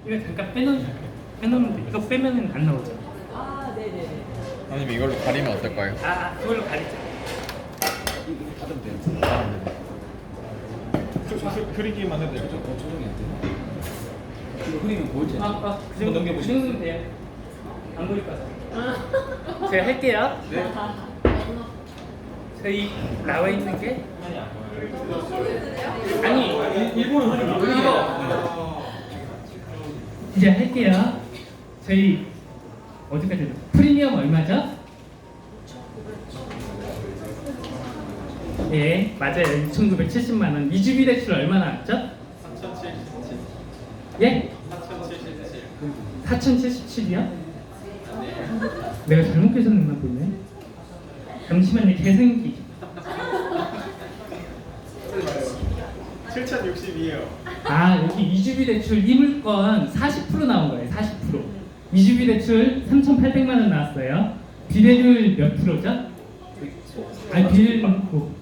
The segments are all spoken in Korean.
이거 잠깐 빼놓으면 돼. 이거 빼면은 안 나오죠. 아, 네네. 아니면 이걸로 가리면 어떨까요? 그걸로 가리자. 이거 받으면 돼요. 아, 네. 흐리기만 해도 되죠? 조정이 안 되나? 이거 흐리면 보이지? 그 한번 정도 넘겨보시면 그 정도면 돼요. 안 보일 것 같아요. 제가 할게요. 네. 저희 나와 있는 게 일본은 흐리기. 이거 이제 할게요. 저희 어디까지 됐어? 프리미엄 얼마죠? 예, 맞아요. 2,970만 원. 미주비 대출 얼마 나왔죠? 4,077. 예? 4,077. 4,077이요? 내가 잘못 계산했나 보네. 잠시만요. 계산기. 7,062예요. 여기 미주비 대출 이물건 40% 나온 거예요. 40%. 미주비 대출 3,800만 원 나왔어요. 비례율 몇 프로죠? 비례율 많고.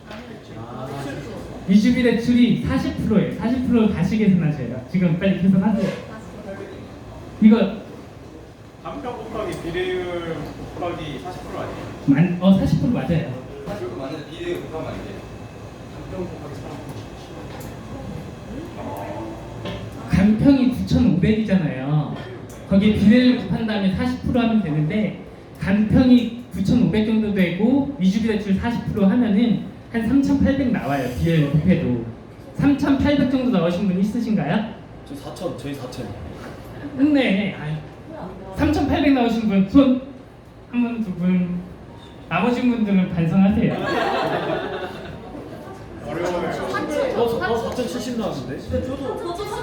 미주비 대출이 40%예요. 40% 다시 계산하셔요. 지금 빨리 계산하세요. 이거 간평 곱하기 비례율 곱하기 40% 아니에요? 40% 맞아요. 그리고 만약에 비례 곱하면 안 돼. 간평이 9,500이잖아요. 거기에 비례를 곱한 다음에 40% 하면 되는데 간평이 9,500 정도 되고 미주비 대출 40% 하면은 한 3,800 나와요. 비례를 곱해도 3,800 정도 나오신 분 있으신가요? 저 4천, 저희 4천. 네. 3,800 나오신 분 손 한 분, 두 분. 나머지 분들은 반성하세요. 어려워요. 저 4,070 나왔는데?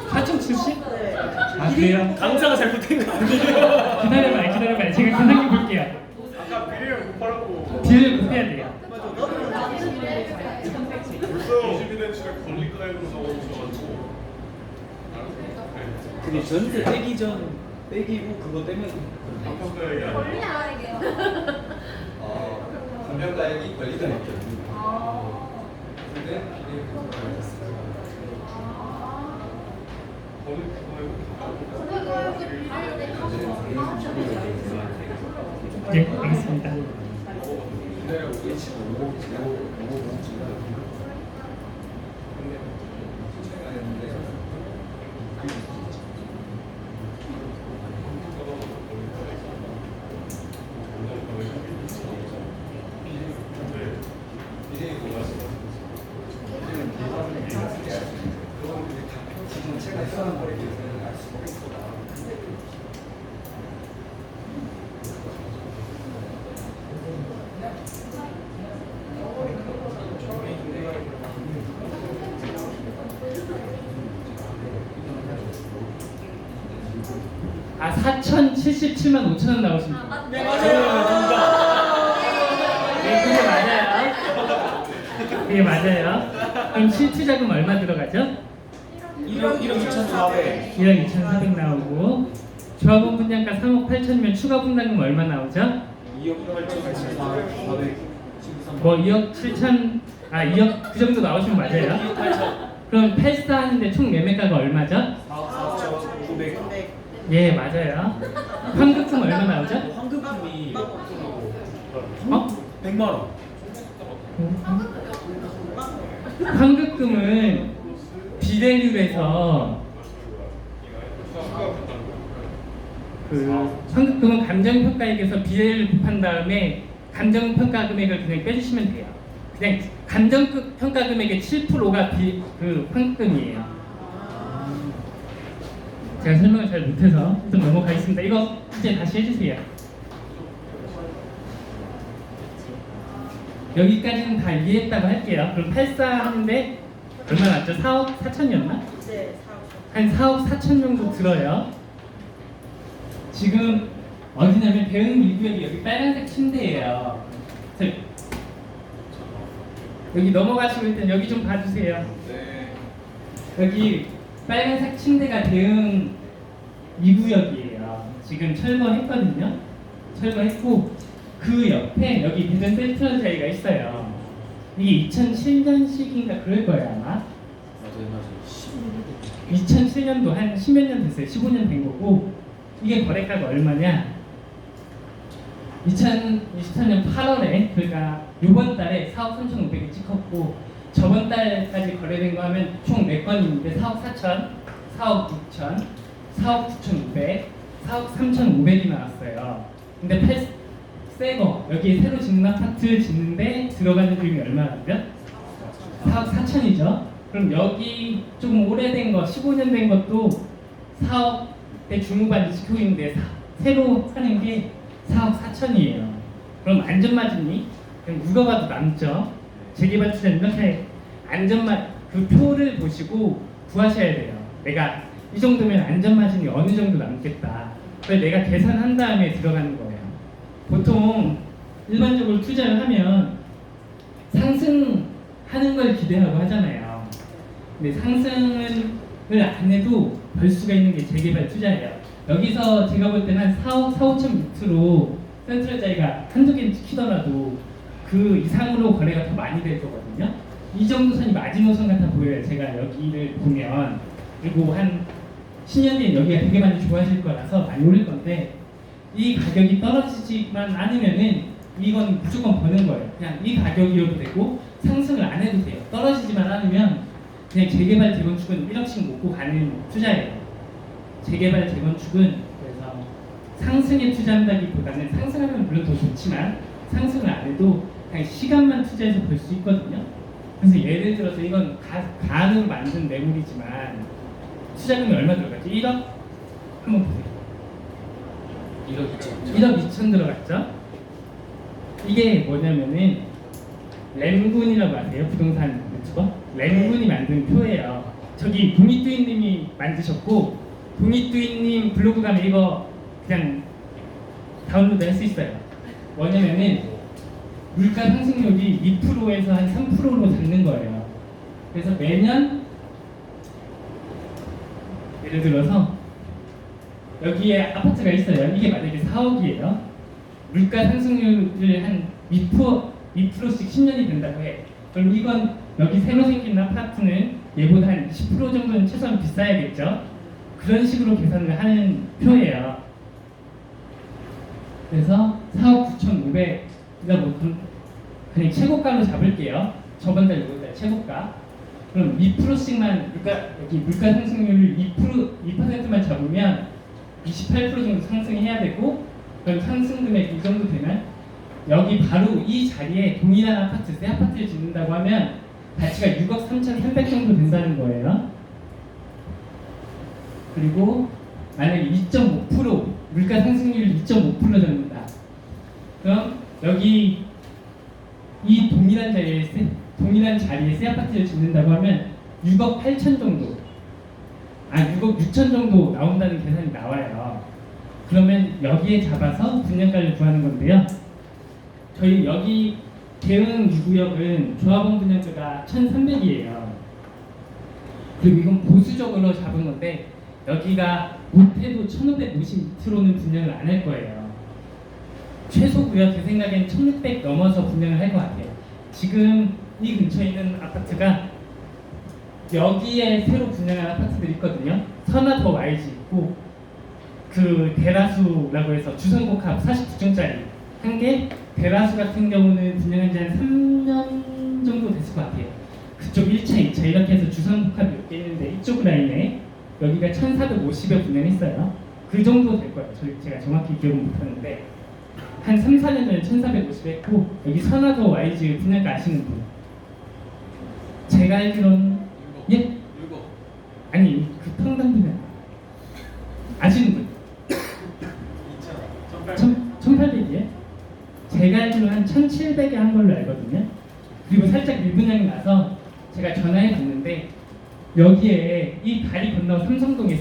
4,070? 그래요? 강사가 잘못된 거 아니에요? 기다려봐요. 제가 계산해 볼게요. 아까 비례율 곱하라고. 비례를 곱해야 돼요. 벌써 21대출에 권리가액으로 적어주셔가지고. 그게 전세 빼기 전 빼기고 그거 떼면 간평가액이 아니에요. 간병가액이 권리가 있죠. 근데 예, 알겠습니다. 지금 제가 수하는 거를 알 수가 없고. 아, 4,077만 5천 원 나오십니다. 네 맞아요. 네, 그게 맞아요. 그럼 실투자금 얼마 들어가죠? 1억 2,400. 1억 2,400 나오고 조합원 분양가 3억 8천이면 추가 분담금 얼마 나오죠? 2억 8,400. 뭐 2억 7천, 2억 그 정도 나오시면 맞아요. 2억 8천. 그럼 84 하는데 총 매매가가 얼마죠? 4억 900. 예, 맞아요. 환급금 얼마 나오죠? 황금금이 어? 100만 원. 환급금은 비례율에서 환급금은 감정평가액에서 비례를 곱한 다음에 감정평가 금액을 그냥 빼주시면 돼요. 그냥 감정평가 금액의 7%가 환급금이에요. 제가 설명을 잘 못해서 좀 넘어가겠습니다. 이거 이제 다시 해주세요. 여기까지는 다 이해했다고 할게요. 그럼 84 하는데 얼마 났죠? 4억 4천이었나? 네, 한 4억 4천 정도 들어요. 지금 어디냐면 대응 밀구역이 여기 빨간색 침대예요. 여기 넘어가시고 일단 여기 좀 봐주세요. 네. 여기 빨간색 침대가 대응 2구역이에요. 지금 철거했거든요. 철거했고 그 옆에 여기 대전 센트럴 자리가 있어요. 이게 2007년식인가 그럴 거예요 아마. 맞아요. 2007년도 한 10몇 년 됐어요. 15년 된 거고 이게 거래가가 얼마냐? 2024년 8월에 그러니까 이번 달에 4억 3,500이 찍혔고 저번 달까지 거래된 거 하면 총 4건인데 4억 4천, 4억 6천, 4억 9,500, 4억 3,500이 나왔어요. 근데 새거 여기 새로 짓는 아파트 짓는데 들어가는 비용이 얼마라고요? 4억 4천이죠. 그럼 여기 조금 오래된 거 15년 된 것도 4억대 중후반이 찍히고 있는데 새로 사는 게 4억 4천이에요. 그럼 안전마진이 그냥 누가 봐도 남죠. 재개발 투자는 이렇게 그 표를 보시고 구하셔야 돼요. 내가 이 정도면 안전마진이 어느 정도 남겠다. 그래서 내가 계산한 다음에 들어가는 거예요. 보통 일반적으로 투자를 하면 상승하는 걸 기대하고 하잖아요. 근데 상승을 안 해도 벌 수가 있는 게 재개발 투자예요. 여기서 제가 볼 때는 한 4억, 5천 밑으로 센트럴 자리가 한두 개는 찍히더라도 그 이상으로 거래가 더 많이 될 거거든요. 이 정도 선이 마지노선 같아 보여요. 제가 여기를 보면. 그리고 한 10년 뒤에 여기가 되게 많이 좋아질 거라서 많이 오를 건데 이 가격이 떨어지지만 않으면은 이건 무조건 버는 거예요. 그냥 이 가격이어도 되고 상승을 안 해도 돼요. 떨어지지만 않으면 그냥 재개발 재건축은 1억씩 먹고 가는 투자예요. 재개발 재건축은 그래서 상승에 투자한다기보다는 상승하면 물론 더 좋지만 상승을 안 해도 그냥 시간만 투자해서 벌 수 있거든요. 그래서 예를 들어서 이건 가안으로 만든 매물이지만 투자금이 얼마 들어갔죠? 1억? 한번 보세요. 1억 2천. 1억 2천 들어갔죠? 이게 뭐냐면은 램군이라고 아세요? 부동산 유튜버? 램군이 만든 표예요. 저기 동이뚜이님이 만드셨고 동이뚜이님 블로그 가면 이거 그냥 다운로드 할 수 있어요. 뭐냐면은 물가 상승률이 2%에서 한 3%로 잡는 거예요. 그래서 매년 예를 들어서 여기에 아파트가 있어요. 이게 만약에 4억이에요. 물가 상승률을 한 2%씩 10년이 된다고 해. 그럼 이건 여기 새로 생긴 아파트는 얘보다 한 20% 정도는 최소한 비싸야겠죠. 그런 식으로 계산을 하는 표예요. 그래서 4억 9,500이다 보통 그냥 최고가로 잡을게요. 저번 달 이번 달 최고가. 그럼 2%씩만 여기 물가 상승률을 2%만 잡으면 28% 정도 상승해야 되고 그럼 상승 금액 이 정도 되면 여기 바로 이 자리에 동일한 아파트 새 아파트를 짓는다고 하면 가치가 6억 3,300 정도 된다는 거예요. 그리고 만약에 2.5% 물가 상승률 2.5% 잡는다. 그럼 여기 이 동일한 자리에 새 아파트를 짓는다고 하면 6억 8천 정도 6억 6천 정도 나온다는 계산이 나와요. 그러면 여기에 잡아서 분양가를 구하는 건데요. 저희 여기 대응 2구역은 조합원 분양가가 1,300이에요. 그리고 이건 보수적으로 잡은 건데 여기가 못해도 1,550m로는 분양을 안 할 거예요. 최소고요. 제 생각엔 1,600 넘어서 분양을 할 것 같아요. 지금 이 근처에 있는 아파트가 여기에 새로 분양한 아파트들이 있거든요. 선화 더 YG 있고 그 대라수라고 해서 주선복합 49층짜리 한 개, 대라수 같은 경우는 분양한 지 한 3년 정도 됐을 것 같아요. 그쪽 1차, 2차 이렇게 해서 주선복합이 몇 개 있는데 이쪽 라인에 여기가 1,450에 분양했어요. 그 정도 될 거예요. 제가 정확히 기억은 못하는데 한 3, 4년 전에 1,450 했고 여기 선화 더 YG 분양가 아시는 분? 제가 알기로는 예? 아니 그 평당 분양 아시는 분? 1,800이에요? 제가 알기로 한 1,700에 한 걸로 알거든요. 그리고 살짝 미분양이 나서 제가 전화해 봤는데 여기에 이 다리 건너 삼성동에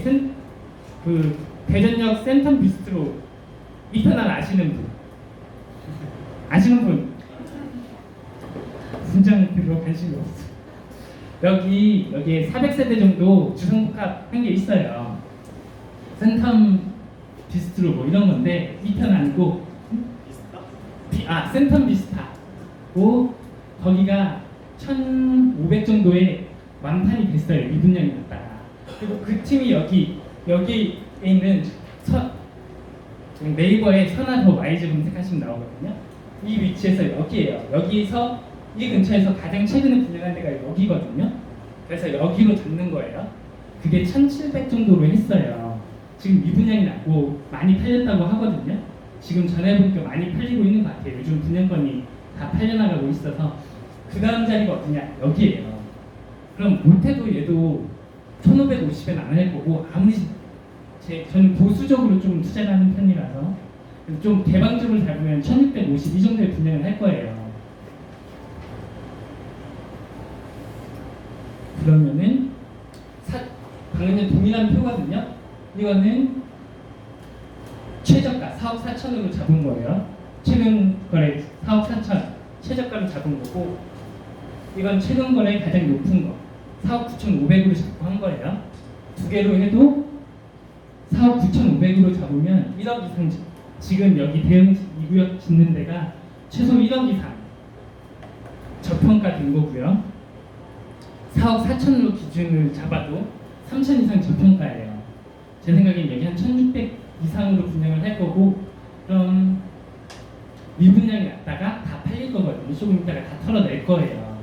그 대전역 센텀 비스트로 이 편안 아시는 분? 아시는 분? 분장 별로 관심이 없어. 여기에 400세대 정도 주상복합 한 게 있어요. 센텀 비스트로 뭐 이런 건데 이 편 아니고 센텀 비스타고 거기가 1,500 정도에 완판이 됐어요. 미분양이 났다가. 그리고 그 팀이 여기에 있는 네이버에 선화도 YG 검색하시면 나오거든요. 이 위치에서 여기에요. 여기서 이 근처에서 가장 최근에 분양한 데가 여기거든요. 그래서 여기로 잡는 거예요. 그게 1,700 정도로 했어요. 지금 미분양이 나고 많이 팔렸다고 하거든요. 지금 전해보니까 많이 팔리고 있는 것 같아요. 요즘 분양권이 다 팔려나가고 있어서 그 다음 자리가 어디냐? 여기에요. 그럼 못해도 얘도 1,550엔 안 할 거고 아무리 저는 보수적으로 좀 투자를 하는 편이라서 좀 개방적으로 잡으면 1,650 이 정도의 분양을 할 거예요. 그러면은 방금 전에 동일한 표거든요. 이거는 최저가 4억 4천으로 잡은 거예요. 최근 거래 4억 4천 최저가로 잡은 거고, 이건 최근 거래 가장 높은 거 4억 9,500으로 잡고 한 거예요. 두 개로 해도 4억 9,500으로 잡으면 1억 이상, 지금 여기 대형 2구역 짓는 데가 최소 1억 이상 저평가 된 거고요. 4억 4천으로 기준을 잡아도 3천 이상 저평가예요. 제 생각엔 여기 한 1,600 이상으로 분양을 할 거고, 그럼 미분양이 났다가 다 팔릴 거거든요. 조금 있다가 다 털어낼 거예요.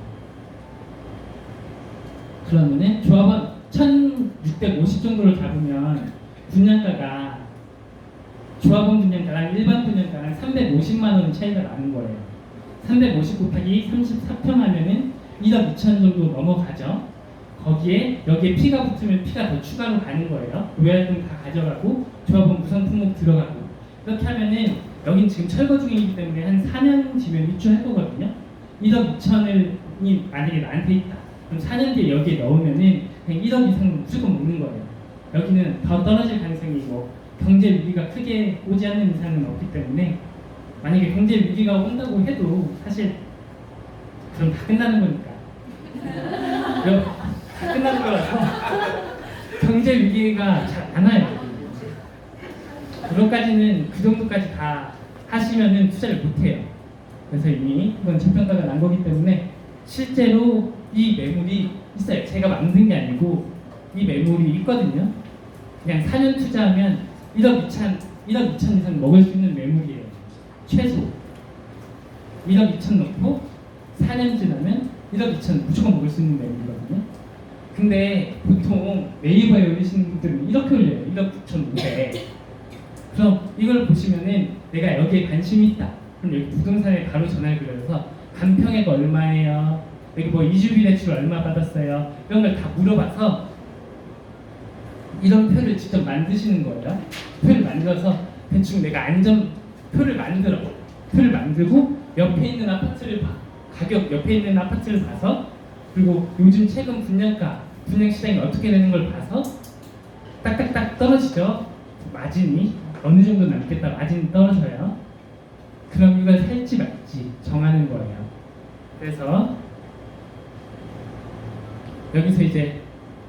그러면은 조합원 1,650 정도로 잡으면 분양가가 조합원 분양가랑 일반 분양가랑 350만 원 차이가 나는 거예요. 350 곱하기 34평 하면은 1억 2천 정도 넘어가죠. 거기에 여기에 피가 붙으면 피가 더 추가로 가는 거예요. 외활동 다 가져가고 조합원 무상 품목 들어가고, 이렇게 하면은 여긴 지금 철거 중이기 때문에 한 4년 뒤면 입주할 거거든요. 1억 2천이 만약에 나한테 있다. 그럼 4년 뒤에 여기에 넣으면은 그냥 1억 이상 무조건 먹는 거예요. 여기는 더 떨어질 가능성이 뭐 경제 위기가 크게 오지 않는 이상은 없기 때문에, 만약에 경제 위기가 온다고 해도 사실 그럼 다 끝나는 거니까. 다 끝나는 거라서 경제 위기가 잘 안 와요. 그것까지는 그 정도까지 다 하시면은 투자를 못 해요. 그래서 이미 이건 저평가가 난 거기 때문에 실제로 이 매물이 있어요. 제가 만든 게 아니고 이 매물이 있거든요. 그냥 4년 투자하면 1억 2천 이상 먹을 수 있는 매물이에요. 최소 1억 2천 넣고 4년 지나면 1억 2천 무조건 먹을 수 있는 매물이거든요. 근데 보통 네이버에 올리시는 분들은 이렇게 올려요. 1억 9,500. 그럼 이걸 보시면은 내가 여기에 관심이 있다. 그럼 여기 부동산에 바로 전화를 드려서 간평액 얼마예요? 여기 뭐 이주비 대출 얼마 받았어요? 이런 걸 다 물어봐서 이런 표를 직접 만드시는 거예요. 표를 만들어서 대충 내가 표를 만들고 옆에 있는 아파트를 가격 옆에 있는 아파트를 봐서, 그리고 요즘 최근 분양 시장이 어떻게 되는 걸 봐서 딱딱딱 떨어지죠. 마진이 어느 정도 남겠다. 마진이 떨어져요. 그럼 이걸 살지 말지 정하는 거예요. 그래서 여기서 이제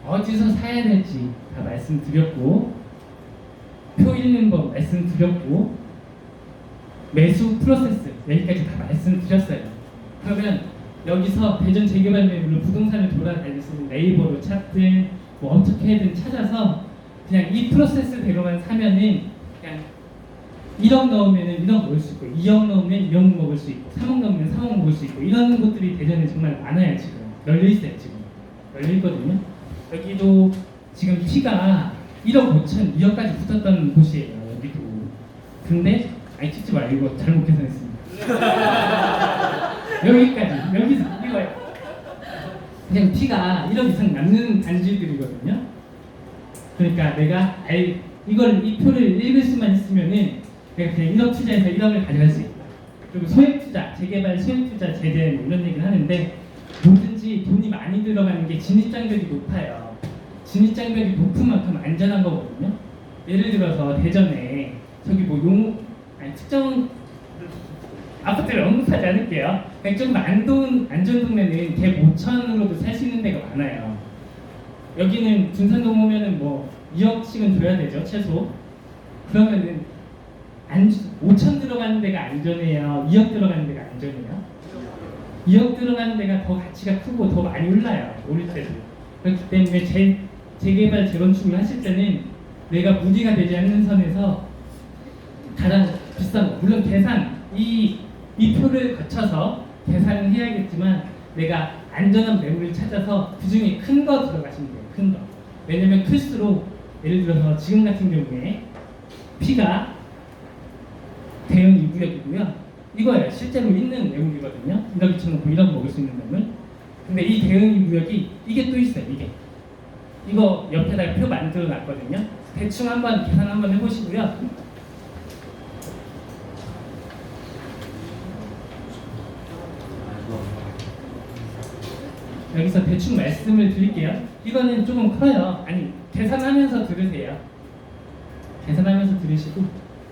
어디서 사야 될지 다 말씀드렸고, 표 읽는 법 말씀드렸고, 매수 프로세스 여기까지 다 말씀드렸어요. 그러면 여기서 대전 재개발 매물로 부동산을 돌아다니시는 네이버로 찾든 뭐 어떻게든 찾아서 그냥 이 프로세스대로만 사면은 그냥 1억 넣으면 1억 먹을 수 있고, 2억 넣으면 2억 먹을 수 있고, 3억 넣으면 3억 먹을 수 있고, 이런 곳들이 대전에 정말 많아요. 지금 널려 있어요. 지금 널려 있거든요. 여기도 지금 피가 1억 5천, 2억까지 붙었던 곳이에요. 여기도. 근데 아니 찍지 말고 잘못 계산했습니다. 여기까지, 여기서 이거예요. 그냥 피가 1억 이상 남는 단지들이거든요. 그러니까 내가 이 표를 읽을 수만 있으면은 내가 그냥 1억 투자해서 1억을 가져갈 수 있다. 그리고 소액 투자, 재개발 소액 투자 제재 뭐 이런 얘기를 하는데, 뭐든지 돈이 많이 들어가는 게 진입장벽이 높아요. 진입장벽이 높은 만큼 안전한 거거든요. 예를 들어서 대전에 저기 뭐 특정 아파트를 언급하지 않을게요. 그냥 좀 안전동네는 개 5천으로도 살 수 있는 데가 많아요. 여기는 군산동 오면은 뭐 2억씩은 줘야 되죠, 최소. 그러면은 5천 들어가는 데가 안전해요? 2억 들어가는 데가 안전해요? 2억 들어가는 데가 더 가치가 크고 더 많이 올라요, 오를 때도. 그렇기 때문에 재개발 재건축을 하실 때는 내가 무리가 되지 않는 선에서 가장 비싼 거, 물론 계산 이 표를 거쳐서 계산은 해야겠지만 내가 안전한 매물을 찾아서 그 중에 큰 거 들어가시면 돼요. 큰 거. 왜냐면 클수록 예를 들어서 지금 같은 경우에 P가 대형 2구역이고요. 이거예요. 실제로 있는 매물이거든요. 1억 2천 원, 1억 먹을 수 있는 매물. 근데 이 대형 2구역이 이게 또 있어요. 이거 옆에다가 표 만들어 놨거든요. 대충 한번 계산 한번 해보시고요. 여기서 대충 말씀을 드릴게요. 이거는 조금 커요. 아니, 계산하면서 들으세요. 계산하면서 들으시고,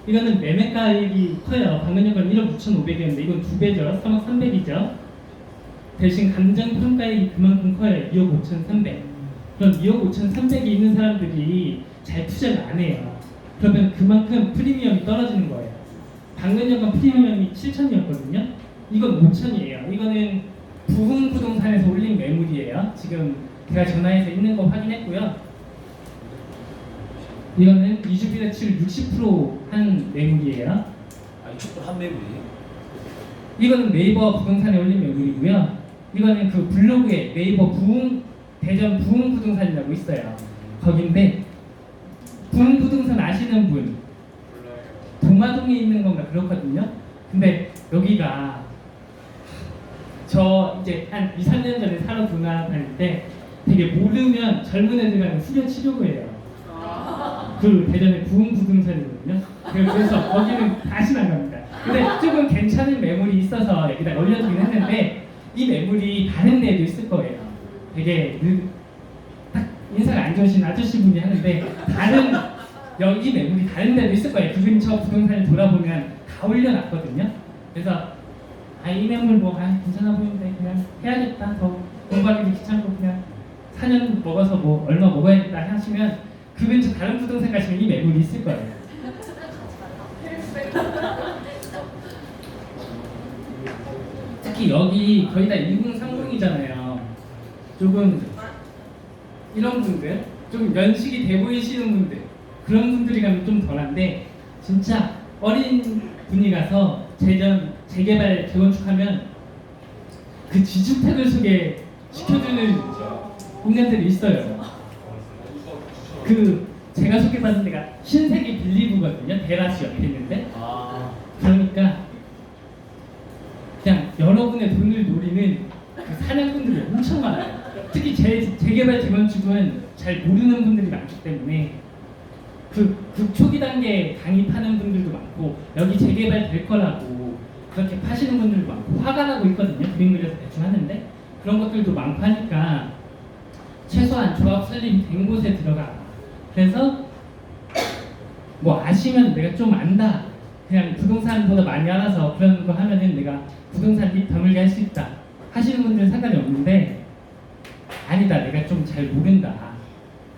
이거는 매매가액이 커요. 방금 건 1억 9,500이었는데 이건 2배죠. 3억 300이죠. 대신 감정평가액이 그만큼 커요. 2억 5,300. 그럼 2억 5,300이 있는 사람들이 잘 투자를 안 해요. 그러면 그만큼 프리미엄이 떨어지는 거예요. 방금 건 프리미엄이 7,000이었거든요. 이건 5,000이에요. 이거는 부흥부동산에서 올린 매물이에요. 지금 제가 전화해서 있는 거 확인했고요. 이거는 이주비 대출 60%한 매물이에요. 아, 이쪽도 한 매물이? 이거는 네이버 부동산에 올린 매물이고요. 이거는 그 블로그에 네이버 대전 부흥부동산이라고 있어요. 거긴데 부흥부동산 아시는 분 동화동에 있는 건가 그렇거든요. 근데 여기가 저 이제 한 2, 3년 전에 살아 돌아다닐 때 되게 모르면 젊은 애들이랑 후려 치려고해요. 그 대전에 부흥부동산이거든요. 그래서 거기는 다시 나갑니다. 근데 조금 괜찮은 매물이 있어서 여기다 올려두긴 했는데 이 매물이 다른 데에도 있을 거예요. 되게 딱 인사가 안 좋으신 아저씨분이 하는데 여기 매물이 다른 데도 있을 거예요. 그 근처 부동산을 돌아보면 다 올려놨거든요. 그래서 이 매물 괜찮아 보이는데 그냥 해야겠다. 더 공부하기도 귀찮고 그냥 4년 먹어서 얼마 먹어야겠다 하시면 그 근처 다른 부동산 가시면 이 매물이 있을 거예요. 특히 여기 거의 다 2030이잖아요. 조금 이런 분들, 좀 연식이 돼 보이시는 분들, 그런 분들이 가면 좀 덜한데 진짜 어린 분이 가서 재개발, 재건축하면 그 지주택을 소개시켜주는 공간들이 있어요. 제가 소개받은 데가 신세계 빌리브거든요. 대라시 옆에 있는데. 그러니까 그냥 여러분의 돈을 노리는 그 사냥꾼들이 엄청 많아요. 특히 재개발, 재건축은 잘 모르는 분들이 많기 때문에 그 초기 단계에 강의파는 분들도 많고 여기 재개발 될 거라고 그렇게 파시는 분들도 많고 화가 나고 있거든요. 그림 그려서 대충 하는데 그런 것들도 많고 하니까 최소한 조합 설립이 된 곳에 들어가. 그래서 아시면 내가 좀 안다. 그냥 부동산보다 많이 알아서 그런 거 하면은 내가 부동산 입 다물게 할 수 있다. 하시는 분들은 상관이 없는데 아니다. 내가 좀 잘 모른다.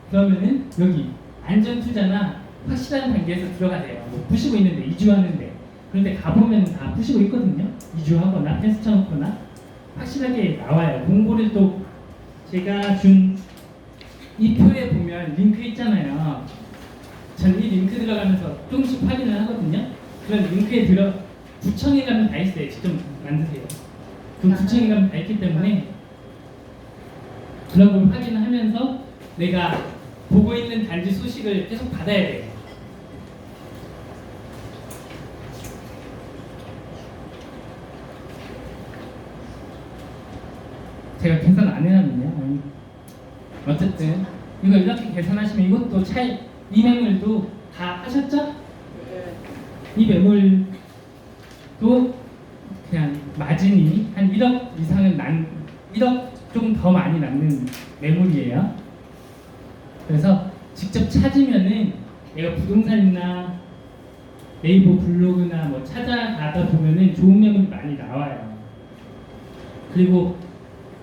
그러면은 여기 안전 투자나 확실한 단계에서 들어가세요. 부시고 있는데 이주하는데 그런데 가보면 다 부시고 있거든요. 이주하거나 펜스 쳐놓거나 확실하게 나와요. 공고를 또 제가 준 이 표에 보면 링크 있잖아요. 전 이 링크 들어가면서 조금씩 확인을 하거든요. 그런 링크에 구청에 가면 다 있어요. 직접 만드세요. 그 구청에 가면 다 있기 때문에 그런 걸 확인하면서 내가 보고 있는 단지 소식을 계속 받아야 돼요. 제가 계산 안 해놨네요. 어쨌든 이거 이렇게 계산하시면 이것도 이 매물도 다 하셨죠? 이 매물도 그냥 마진이 한 1억 이상은 1억 조금 더 많이 남는 매물이에요. 그래서 직접 찾으면은 내가 부동산이나 네이버 블로그나 찾아가다 보면은 좋은 매물이 많이 나와요. 그리고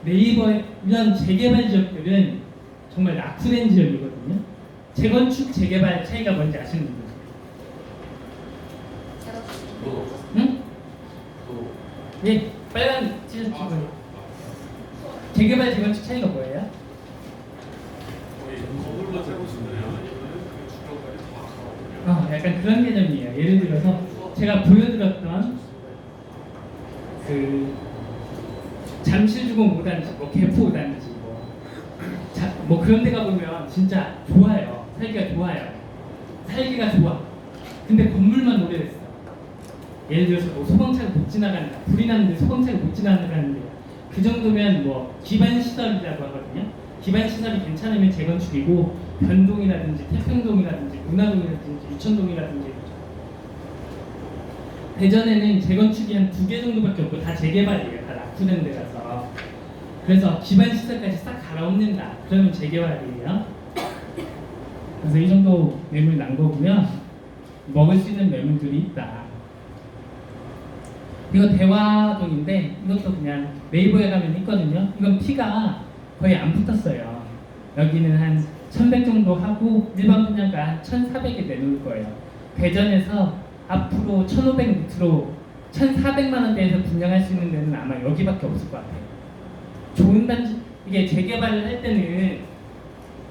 네이버 이런 재개발 지역들은 정말 낙후된 지역이거든요. 재건축, 재개발 차이가 뭔지 아시는 분들? 응? 예, 빨간 티셔츠 입은 재개발, 재건축 차이가 뭐예요? 약간 그런 개념이에요. 예를 들어서 제가 보여드렸던 그 잠실주공 5단지, 뭐 개포 5단지, 뭐 그런 데 가보면 진짜 좋아요. 살기가 좋아요. 살기가 좋아. 근데 건물만 오래됐어. 예를 들어서 뭐 소방차가 못 지나간다. 불이 났는데 소방차가 못 지나가는데 그 정도면 뭐 기반시설이라고 하거든요. 기반시설이 괜찮으면 재건축이고 변동이라든지 태평동이라든지 문화동이라든지 유천동이라든지 대전에는 재건축이 한 2개 정도밖에 없고 다 재개발이에요. 다 낙후된 데라서. 그래서 기반시설까지 싹 갈아엎는다. 그러면 재개발이에요. 그래서 이 정도 매물 난 거고요. 먹을 수 있는 매물들이 있다. 이거 대화동인데 이것도 그냥 네이버에 가면 있거든요. 이건 피가 거의 안 붙었어요. 여기는 한 1100 정도 하고 일반 분양가 한 1400에 내놓을 거예요. 대전에서 앞으로 1500 밑으로 1400만 원대에서 분양할 수 있는 데는 아마 여기밖에 없을 것 같아요. 좋은 단지, 이게 재개발을 할 때는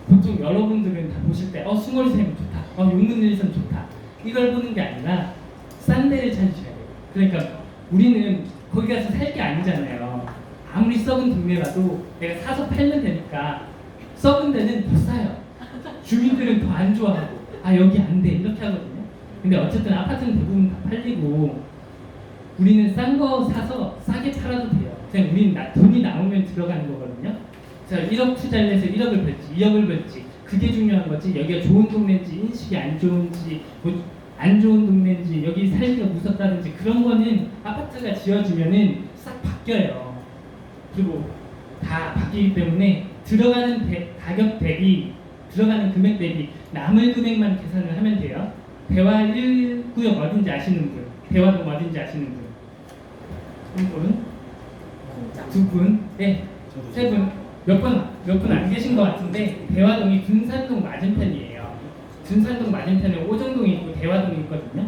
보통 여러분들은 다 보실 때 숭어리샘이 좋다, 용문일선 좋다 이걸 보는 게 아니라 싼 데를 찾으셔야 돼요. 그러니까 우리는 거기 가서 살 게 아니잖아요. 아무리 썩은 동네라도 내가 사서 팔면 되니까 썩은 데는 더 싸요. 주민들은 더 안 좋아하고 여기 안 돼 이렇게 하거든요. 근데 어쨌든 아파트는 대부분 다 팔리고 우리는 싼 거 사서 싸게 팔아도 돼요. 그냥 우리는 돈이 나오면 들어가는 거거든요. 그래서 1억 투자를 해서 1억을 벌지 2억을 벌지 그게 중요한 거지. 여기가 좋은 동네인지 인식이 안 좋은지 안 좋은 동네인지 여기 살기가 무섭다든지 그런 거는 아파트가 지어지면은 싹 바뀌어요. 그리고 다 바뀌기 때문에 들어가는 가격 대비 들어가는 금액 대비 남을 금액만 계산을 하면 돼요. 대화 1구역 어딘지 아시는 분? 대화동 어딘지 아시는 분? 한 분? 두 분? 네, 세 분. 몇 분 안 계신 것 같은데 대화동이 둔산동 맞은편이에요. 둔산동 맞은편에 오정동이 있고 대화동이 있거든요.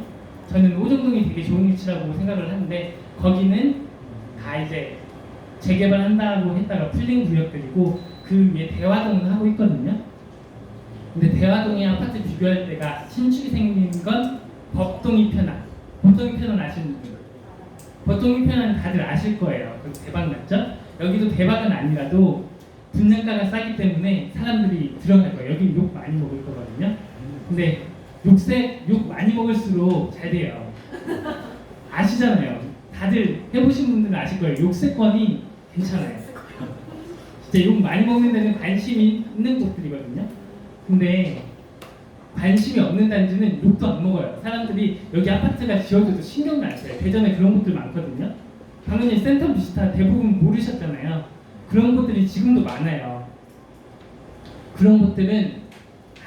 저는 오정동이 되게 좋은 위치라고 생각을 하는데 거기는 다 이제 재개발한다고 했다가 풀린 구역들이고 그 위에 대화동은 하고 있거든요. 근데 대화동이 아파트 비교할 때가 신축이 생긴 건 법동이편안. 법동이편안 아시는 분? 법동이편안 다들 아실 거예요. 대박 났죠? 여기도 대박은 아니라도 분양가가 싸기 때문에 사람들이 들어갈 거예요. 여기 욕 많이 먹을 거거든요. 근데 욕 많이 먹을수록 잘 돼요. 아시잖아요. 다들 해보신 분들은 아실 거예요. 욕세권이 괜찮아요. 진짜 욕 많이 먹는 데는 관심이 있는 곳들이거든요. 근데 관심이 없는 단지는 욕도 안 먹어요. 사람들이 여기 아파트가 지어져도 신경도 안 써요. 대전에 그런 곳들 많거든요. 당연히 센텀 비스타 대부분 모르셨잖아요. 그런 곳들이 지금도 많아요. 그런 곳들은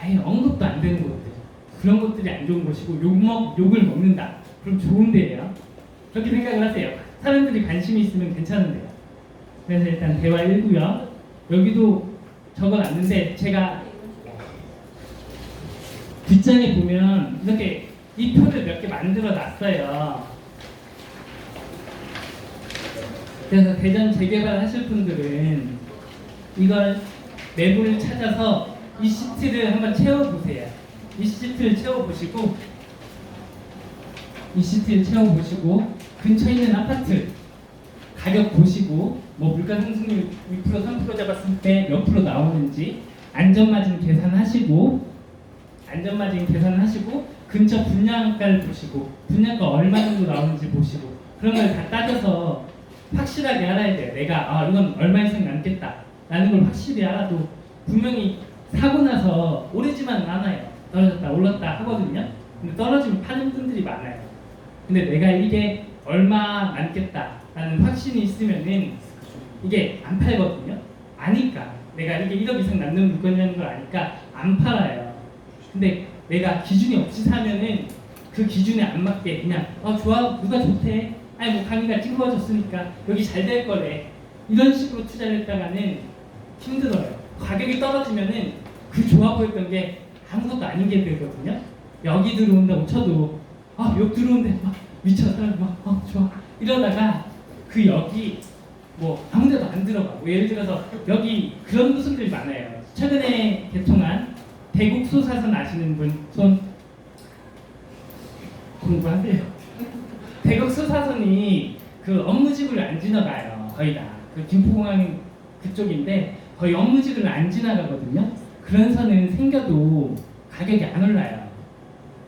아예 언급도 안 되는 곳들. 그런 곳들이 안 좋은 곳이고 욕을 먹는다. 그럼 좋은 데예요. 그렇게 생각을 하세요. 사람들이 관심이 있으면 괜찮은데요. 그래서 일단 대화 1구요. 여기도 적어놨는데 제가 뒷장에 보면 이렇게 이 표를 몇 개 만들어 놨어요. 그래서 대전 재개발 하실 분들은 이걸 매물을 찾아서 이 시트를 한번 채워보세요. 이 시트를 채워보시고 근처에 있는 아파트 가격 보시고 뭐 물가 상승률 2% 3% 잡았을 때 몇 프로 나오는지 안전마진 계산하시고 근처 분양가를 보시고 분양가 얼마 정도 나오는지 보시고 그런 걸 다 따져서 확실하게 알아야 돼요. 내가 이건 얼마 이상 남겠다 라는 걸 확실히 알아도 분명히 사고 나서 오르지만 않아요. 떨어졌다 올랐다 하거든요. 근데 떨어지면 파는 분들이 많아요. 근데 내가 이게 얼마 남겠다 라는 확신이 있으면은 이게 안 팔거든요. 아니까 내가 이게 1억 이상 남는 물건이라는 걸 아니까 안 팔아요. 근데 내가 기준이 없이 사면은 그 기준에 안 맞게 그냥 좋아 누가 좋대 뭐 강의가 찍어줬으니까 여기 잘 될 거래 이런 식으로 투자를 했다가는 힘들어요. 가격이 떨어지면은 그 좋아 보였던 게 아무것도 아닌 게 되거든요. 여기 들어온다고 쳐도 여기 들어온대 막 미쳐 사람 막 좋아 이러다가 그 여기 뭐 아무데도 안 들어가고 예를 들어서 여기 그런 구석들이 많아요. 최근에 개통한 대국소사선 아시는 분 손 공부하세요. 대곡 수사선이 그 업무지구를 안 지나가요. 거의 다. 그 김포공항 그쪽인데 거의 업무지구를 안 지나가거든요. 그런 선은 생겨도 가격이 안 올라요.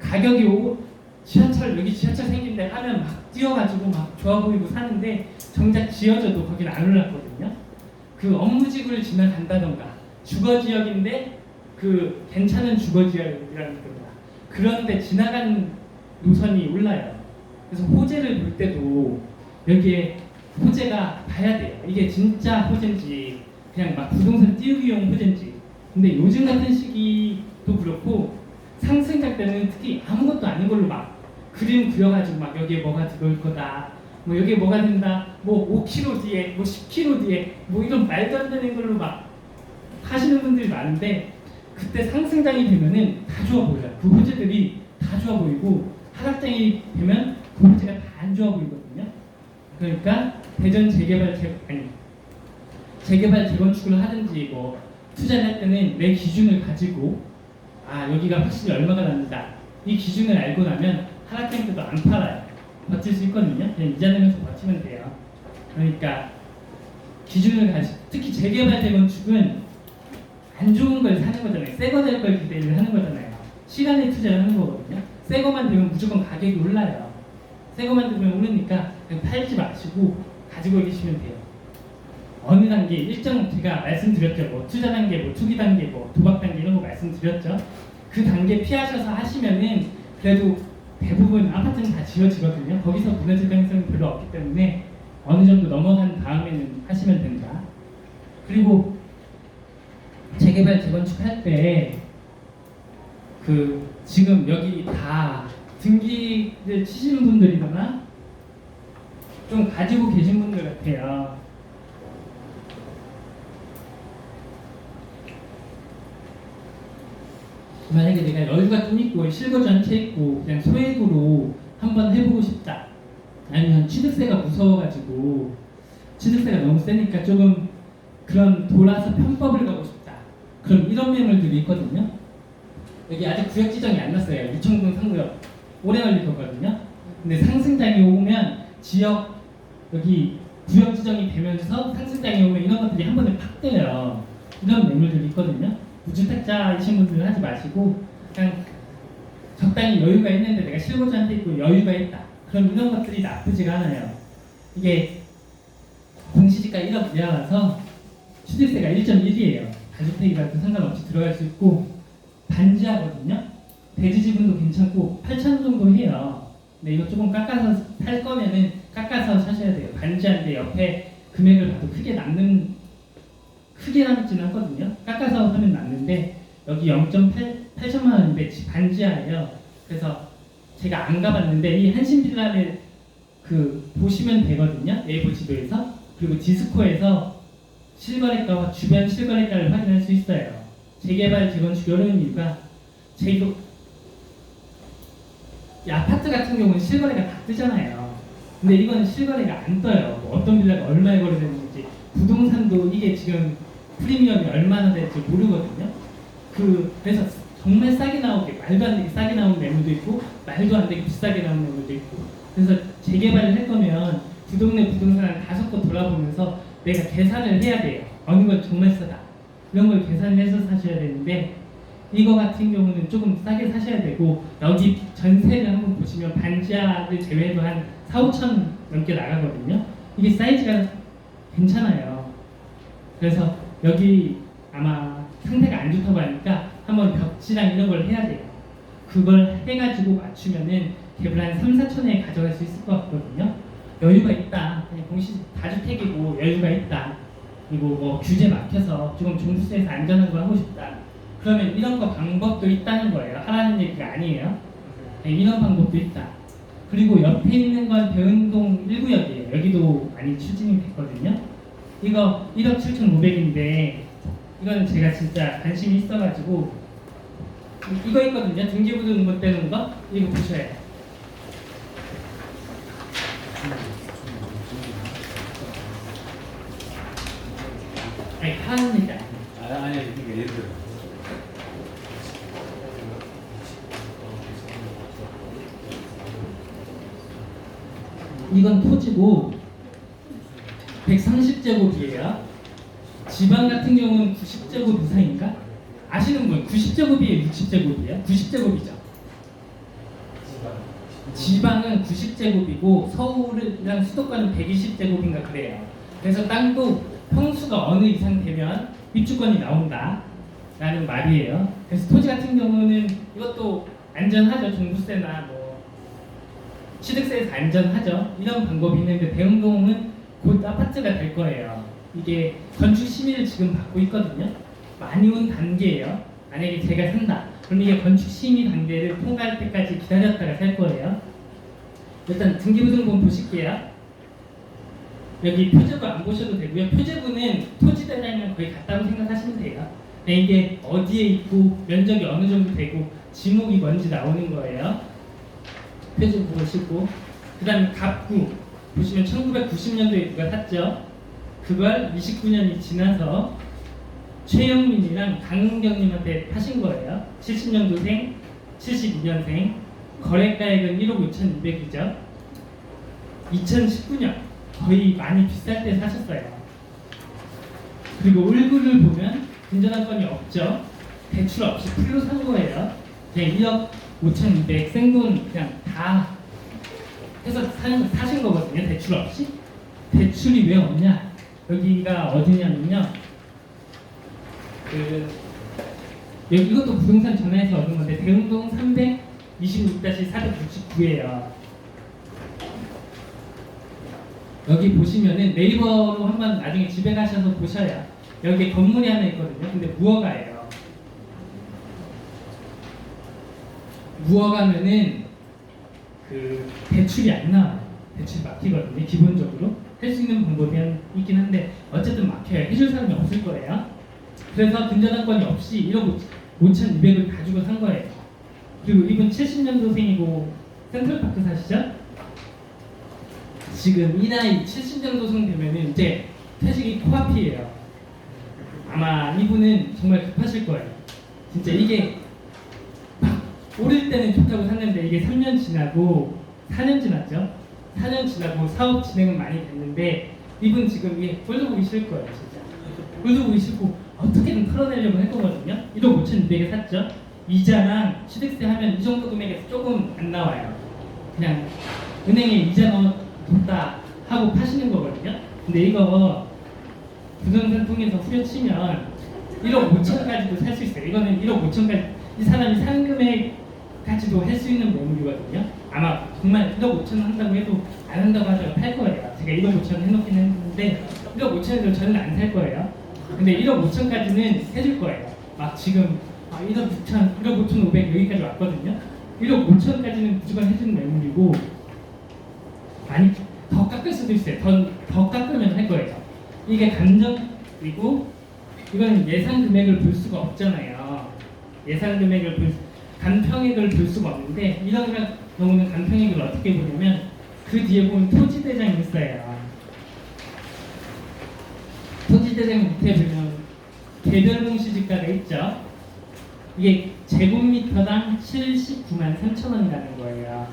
가격이 오고 지하철 여기 지하철 생긴데 하면 막 뛰어가지고 막 좋아 보이고 사는데 정작 지어져도 거기는 안 올랐거든요. 그 업무지구를 지나간다던가 주거지역인데 그 괜찮은 주거지역이라는 겁니다. 그런데 지나간 노선이 올라요. 그래서 호재를 볼 때도 여기에 호재가 봐야 돼요. 이게 진짜 호재인지 그냥 막 부동산 띄우기용 호재인지. 근데 요즘 같은 시기도 그렇고 상승장 때는 특히 아무것도 아닌 걸로 막 그림 그려가지고 막 여기에 뭐가 들어올 거다. 뭐 여기에 뭐가 된다. 뭐 5km 뒤에, 뭐 10km 뒤에 뭐 이런 말도 안 되는 걸로 막 하시는 분들이 많은데 그때 상승장이 되면은 다 좋아 보여요. 그 호재들이 다 좋아 보이고 하락장이 되면 그 호재가 다 안 좋아 보이거든요. 그러니까 대전 재개발 재건축을 하든지 뭐 투자를 할 때는 내 기준을 가지고 아 여기가 확실히 얼마가 납니다. 이 기준을 알고 나면 하락장 때도 안 팔아요. 버틸 수 있거든요. 그냥 이자 내면서 버티면 돼요. 그러니까 기준을 가지고 특히 재개발 재건축은 안 좋은 걸 사는 거잖아요. 새 거 될 걸 기대를 하는 거잖아요. 시간에 투자를 하는 거거든요. 새 거만 되면 무조건 가격이 올라요. 새 거만 되면 오르니까 그냥 팔지 마시고 가지고 계시면 돼요. 어느 단계 일정 제가 말씀드렸죠. 뭐 투자 단계, 뭐 투기 단계, 뭐 도박 단계 이런 거 말씀드렸죠. 그 단계 피하셔서 하시면은 그래도 대부분 아파트는 다 지어지거든요. 거기서 무너질 가능성이 별로 없기 때문에 어느 정도 넘어간 다음에는 하시면 된다. 그리고 재개발 재건축 할 때 그 지금 여기 다 등기를 치시는 분들이거나 좀 가지고 계신 분들 같아요. 만약에 내가 여유가 좀 있고 실거주 한 채 있고 그냥 소액으로 한번 해보고 싶다. 아니면 취득세가 무서워가지고 취득세가 너무 세니까 조금 그런 돌아서 편법을 가고 싶다. 그럼 이런 매물들이 있거든요. 여기 아직 구역 지정이 안 났어요. 유청동 상구역 오래 걸릴 거거든요. 근데 상승장이 오면 지역 여기 구역 지정이 되면서 상승장이 오면 이런 것들이 한 번에 팍 떠요. 이런 매물들이 있거든요. 무주택자이신 분들은 하지 마시고 그냥 적당히 여유가 있는데 내가 실거주한테 있고 여유가 있다. 그럼 이런 것들이 나쁘지가 않아요. 이게 공시지가 1억 이하라서 취득세가 1.1이에요. 다주택이라도 상관없이 들어갈 수 있고 반지하거든요. 대지 지분도 괜찮고 8,000원 정도 해요. 근데 이거 조금 깎아서 살 거면은 깎아서 사셔야 돼요. 반지하인데 옆에 금액을 봐도 크게 남지는 않거든요. 깎아서 사면 남는데 여기 0.8천만 원인데 반지하예요. 그래서 제가 안 가봤는데 이 한신빌라를 그 보시면 되거든요. 네이버 지도에서. 그리고 디스코에서 실거래가와 주변 실거래가를 확인할 수 있어요. 재개발 재건축 이런 이유가 이 아파트 같은 경우는 실거래가 다 뜨잖아요. 근데 이건 실거래가 안 떠요. 뭐 어떤 빌라가 얼마에 거래되는지 부동산도 이게 지금 프리미엄이 얼마나 될지 모르거든요. 그래서 정말 싸게 나오게 말도 안 되게 싸게 나오는 매물도 있고 말도 안 되게 비싸게 나오는 매물도 있고 그래서 재개발을 할 거면 그 동네 부동산 한 5곳 돌아보면서 내가 계산을 해야 돼요. 어느 건 정말 싸다. 이런 걸 계산을 해서 사셔야 되는데 이거 같은 경우는 조금 싸게 사셔야 되고 여기 전세를 한번 보시면 반지하를 제외해도 한 4,5천 넘게 나가거든요. 이게 사이즈가 괜찮아요. 그래서 여기 아마 상태가 안 좋다고 하니까 한번 벽지랑 이런 걸 해야 돼요. 그걸 해가지고 맞추면은 갭을 한 3, 4천에 가져갈 수 있을 것 같거든요. 여유가 있다. 그냥 공시 다주택이고 여유가 있다. 그리고 뭐 규제 막혀서 조금 종부세에서 안전한 거 하고 싶다. 그러면 이런 거 방법도 있다는 거예요. 하라는 얘기가 아니에요. 네, 이런 방법도 있다. 그리고 옆에 있는 건 대흥동 1구역이에요. 여기도 많이 추진이 됐거든요. 이거 1억 7,500인데 이건 제가 진짜 관심이 있어가지고 이거 있거든요. 등기부등 못 되는 거 이거 보셔야 해요. 아니 하는 얘기 아니에요. 아니 그러니까 예를 들어 이건 토지고 130제곱이에요. 지방 같은 경우는 90제곱 이상인가? 아시는 분 90제곱이에요, 60제곱이에요? 90제곱이죠. 지방은 90제곱이고 서울이랑 수도권은 120제곱인가 그래요. 그래서 땅도 평수가 어느 이상 되면 입주권이 나온다 라는 말이에요. 그래서 토지 같은 경우는 이것도 안전하죠. 종부세나 뭐 취득세에서 안전하죠. 이런 방법이 있는데 대흥동은 곧 아파트가 될 거예요. 이게 건축 심의를 지금 받고 있거든요. 많이 온 단계예요. 만약에 제가 산다. 그럼 이게 건축 심의 단계를 통과할 때까지 기다렸다가 살 거예요. 일단 등기부등본 보실게요. 여기 표제부 안 보셔도 되고요. 표제부는 토지대장이랑 거의 같다고 생각하시면 돼요. 근데 이게 어디에 있고 면적이 어느 정도 되고 지목이 뭔지 나오는 거예요. 표제부 보시고 그 다음에 갑구 보시면 1990년도에 누가 샀죠. 그걸 29년이 지나서 최영민이랑 강은경님한테 파신 거예요. 70년도생, 72년생. 거래가액은 1억 5,200이죠. 2019년 거의 많이 비쌀 때 사셨어요. 그리고 얼굴을 보면 근저당권이 없죠. 대출 없이 풀로 산 거예요. 그냥 1억 5,200 생돈 그냥 다 해서 사신 거거든요. 대출 없이. 대출이 왜 없냐? 여기가 어디냐면요. 여기 이것도 부동산 전화해서 얻은 건데 대흥동 326-469예요. 여기 보시면은 네이버로 한번 나중에 집에 가셔서 보셔야 여기 건물이 하나 있거든요. 근데 무허가예요. 무허가면은 그 대출이 안 나와요. 대출이 막히거든요. 기본적으로 할 수 있는 방법이 있긴 한데 어쨌든 막혀요. 해줄 사람이 없을 거예요. 그래서 근저당권이 없이 1억 5,200을 가지고 산 거예요. 그리고 이분 70년도생이고 센트럴파크 사시죠? 지금 이 나이 70년도생 되면은 이제 퇴직이 코앞이에요. 아마 이분은 정말 급하실 거예요. 진짜 이게 막 오를 때는 좋다고 샀는데 이게 3년 지나고 4년 지났죠? 4년 지나고 사업 진행은 많이 됐는데 이분 지금 이게 꼴도 보기 싫을 거예요. 진짜 꼴도 보기 싫고 어떻게든 털어내려고 할 거거든요. 1억 5,200에 샀죠? 이자랑 취득세 하면 이 정도 금액에서 조금 안 나와요. 그냥 은행에 이자 넣었다 하고 파시는 거거든요. 근데 이거 부동산 통해서 후려치면 1억 5천까지도 살 수 있어요. 이거는 1억 5천까지 이 사람이 산 금액까지도 할 수 있는 매물이거든요. 아마 정말 1억 5천 한다고 해도 안 한다고 하다가 팔 거예요. 제가 1억 5천 해놓긴 했는데 1억 5천에도 저는 안 살 거예요. 근데 1억 5천까지는 해줄 거예요. 막 지금 1억 6천, 1억 5천 5백 여기까지 왔거든요. 1억 5천까지는 무조건 해주는 매물이고 많이 더 깎을 수도 있어요. 더 깎으면 할 거예요. 이게 감정이고 이건 예상 금액을 볼 수가 없잖아요. 예상 금액을 간평액을 볼 수가 없는데 이런 경우는 간평액을 어떻게 보냐면 그 뒤에 보면 토지대장이 있어요. 토지대장 밑에 보면 개별 공시지가가 있죠. 이게 제곱미터당 79만 3천 원이라는 거예요.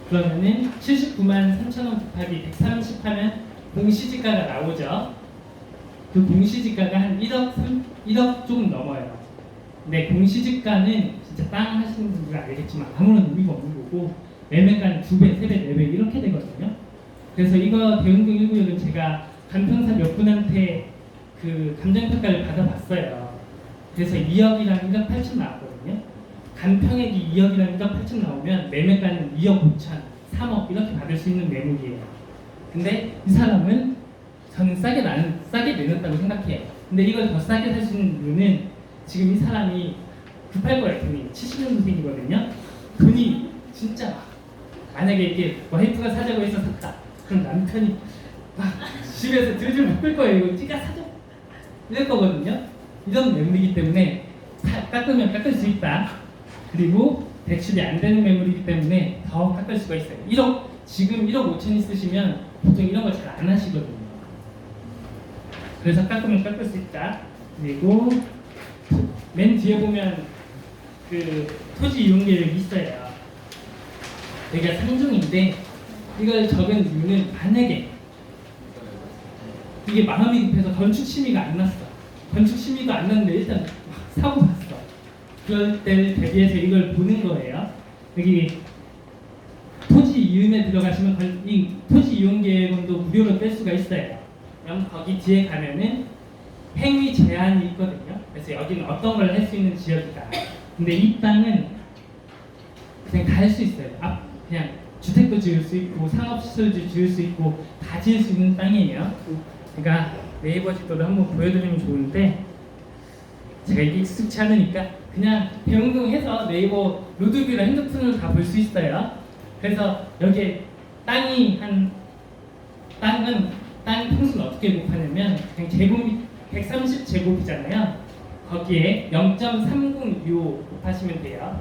그러면은 79만 3천 원 곱하기 130 하면 공시지가가 나오죠. 그 공시지가가 한 1억 조금 넘어요. 근데 공시지가는 진짜 땅 하시는 분들은 알겠지만 아무런 의미가 없는 거고 매매가는 2배, 3배, 4배 이렇게 되거든요. 그래서 이거 대흥동 1구역은 제가 간평사 몇 분한테 그 감정평가를 받아봤어요. 그래서 2억이랑 1억 8천 나왔거든요. 간평액이 2억이랑 1억 8천 나오면 매매가는 2억 5천, 3억 이렇게 받을 수 있는 매물이에요. 근데 이 사람은 저는 싸게 내놨다고 생각해요. 근데 이걸 더 싸게 살 수 있는 이유는 지금 이 사람이 급할 거예요. 돈이 70년생이거든요. 돈이 진짜 만약에 이게 와이프가 사자고 해서 샀다. 그럼 남편이 막 집에서 들들 묶을 거예요. 이거 찌가 사줘 이럴 거거든요. 이런 매물이기 때문에 깎으면 깎을 수 있다. 그리고 대출이 안 되는 매물이기 때문에 더 깎을 수가 있어요. 지금 1억 5천 있으시면 보통 이런 거 잘 안 하시거든요. 그래서 깎으면 깎을 수 있다. 그리고 맨 뒤에 보면 그 토지 이용 계획이 있어요. 여기가 상중인데 이걸 적은 이유는 만약에 이게 마음이 급해서 건축 심의가 안 났어. 건축 심의가 안 났는데 일단 막 사고 났어. 그럴 때를 대비해서 이걸 보는 거예요. 여기 토지 이음에 들어가시면 이 토지 이용 계획원도 무료로 뺄 수가 있어요. 그럼 거기 뒤에 가면은 행위 제한이 있거든요. 그래서 여기는 어떤 걸 할 수 있는 지역이다. 근데 이 땅은 그냥 다 할 수 있어요. 그냥 주택도 지을 수 있고 상업시설도 지을 수 있고 다 지을 수 있는 땅이에요. 그러니까 네이버 지도를 한번 보여드리면 좋은데 제가 이게 익숙치 않으니까 그냥 배웅동해서 네이버 로드뷰로 핸드폰으로 다 볼 수 있어요. 그래서 여기에 땅이 땅은 땅 평수는 어떻게 곱하냐면 그냥 제곱이 130제곱이잖아요. 거기에 0.306 곱하시면 돼요.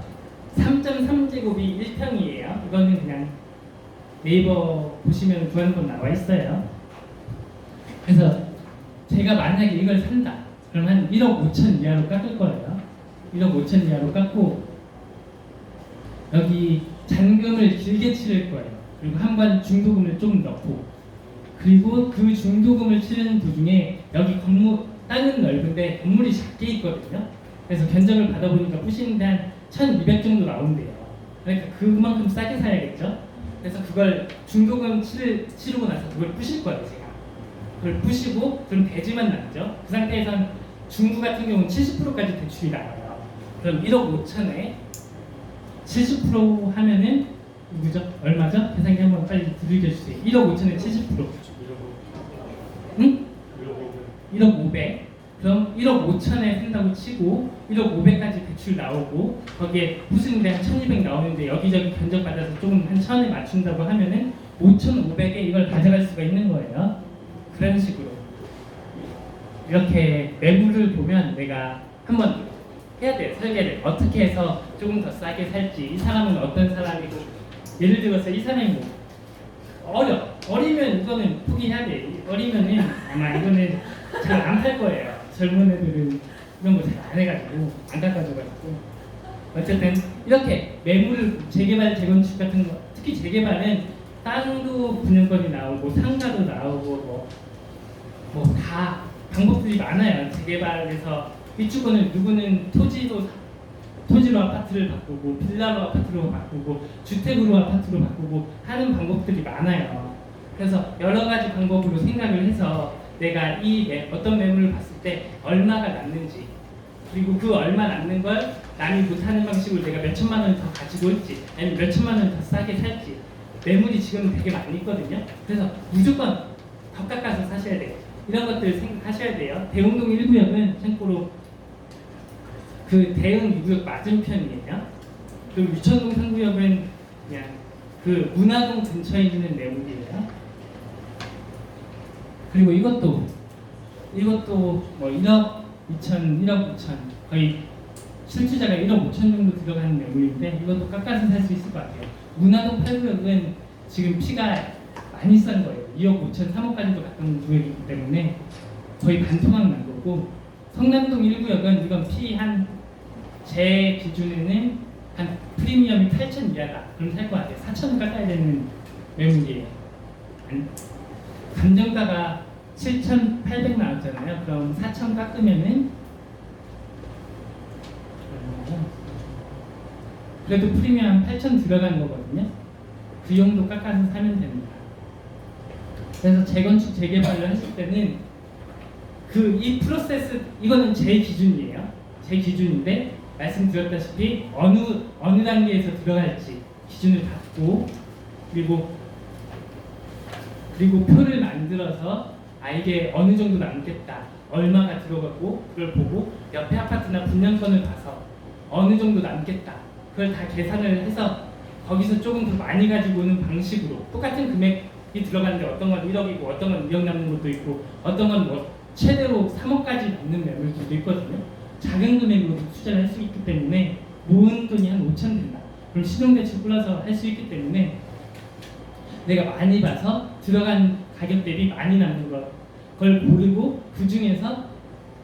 3.3제곱이 1평이에요. 이거는 그냥 네이버 보시면 구하는 나와 있어요. 그래서 제가 만약에 이걸 산다. 그럼 한 1억 5천 이하로 깎을 거예요. 1억 5천 이하로 깎고 여기 잔금을 길게 치를 거예요. 그리고 한 번 중도금을 조금 넣고 그리고 그 중도금을 치르는 도중에 여기 땅은 넓은데 건물이 작게 있거든요. 그래서 견적을 받아보니까 부시는데 한 1,200 정도 나온대요. 그러니까 그만큼 싸게 사야겠죠. 그래서 그걸 중도금 치르고 나서 그걸 부실 거예요. 제가 그걸 부시고 그럼 대지만 남죠. 그 상태에선 중구 같은 경우는 70%까지 대출이 나와요. 그럼 1억 5천에 70% 하면은 누구죠? 얼마죠? 계산기 한번 빨리 들려주세요. 1억 5천에 70%. 응? 1억 500. 그럼 1억 5천에 산다고 치고 1억 500까지 대출 나오고 거기에 부수는데 한 1,200 나오는데 여기저기 견적 받아서 조금 한 1,000에 맞춘다고 하면은 5,500에 이걸 가져갈 수가 있는 거예요. 그런 식으로 이렇게 매물을 보면 내가 한번 해야 돼요. 설계를 어떻게 해서 조금 더 싸게 살지. 이 사람은 어떤 사람이고 예를 들어서 이 사람이 어리면 이거는 포기해야 돼. 어리면은 아마 이거는 잘 안 팔 거예요. 젊은 애들은 이런 거 잘 안 해가지고 안 깎아줘가지고 어쨌든 이렇게 매물 재개발 재건축 같은 거 특히 재개발은 땅도 분양권이 나오고 상가도 나오고 뭐 다 방법들이 많아요. 재개발에서 입주권을 누구는 토지로 아파트를 바꾸고 빌라로 아파트로 바꾸고 주택으로 아파트로 바꾸고 하는 방법들이 많아요. 그래서 여러 가지 방법으로 생각을 해서 내가 어떤 매물을 봤을 때 얼마가 남는지 그리고 그 얼마 남는 걸 남이 못하는 방식으로 내가 몇 천만 원 더 가지고 있지 아니면 몇 천만 원 더 싸게 살지 매물이 지금 되게 많이 있거든요. 그래서 무조건 더 깎아서 사셔야 돼요. 이런 것들 생각하셔야 돼요. 대흥동 1구역은 참고로 그 대흥 2구역 맞은편이에요. 그리고 유천동 3구역은 그냥 그 문화동 근처에 있는 매물이에요. 그리고 이것도 뭐 1억 2천, 1억 2천 거의 실투자가 1억 5천 정도 들어가는 매물인데 이것도 깎아서 살 수 있을 것 같아요. 문화동 8구역은 지금 피가 많이 싼 거예요. 2억 5천, 3억까지도 가까운 구역이기 때문에 거의 반토막 난 거고 성남동 1구역은 이건 피 제 기준에는 한 프리미엄이 8천 이하다. 그럼 살 것 같아요. 4천은 깎아야 되는 매물이에요. 감정가가 7,800 나왔잖아요. 그럼 4천 깎으면은 그래도 프리미엄 8천 들어간 거거든요. 그 정도 깎아서 사면 됩니다. 그래서 재건축 재개발을 하실 때는 이 프로세스 이거는 제 기준이에요. 제 기준인데 말씀드렸다시피 어느 단계에서 들어갈지 기준을 갖고 그리고 표를 만들어서 이게 어느 정도 남겠다 얼마가 들어가고 그걸 보고 옆에 아파트나 분양권을 봐서 어느 정도 남겠다 그걸 다 계산을 해서 거기서 조금 더 많이 가지고 오는 방식으로 똑같은 금액이 들어가는데 어떤 건 1억이고 어떤 건 2억 남는 것도 있고 어떤 건 뭐 최대로 3억까지 남는 매물들도 있거든요. 작은 금액으로 투자를 할 수 있기 때문에 모은 돈이 한 5천 된다. 그럼 실용대출 플러서 할 수 있기 때문에 내가 많이 봐서 들어간 가격 대비 많이 남는 걸 고르고 그 중에서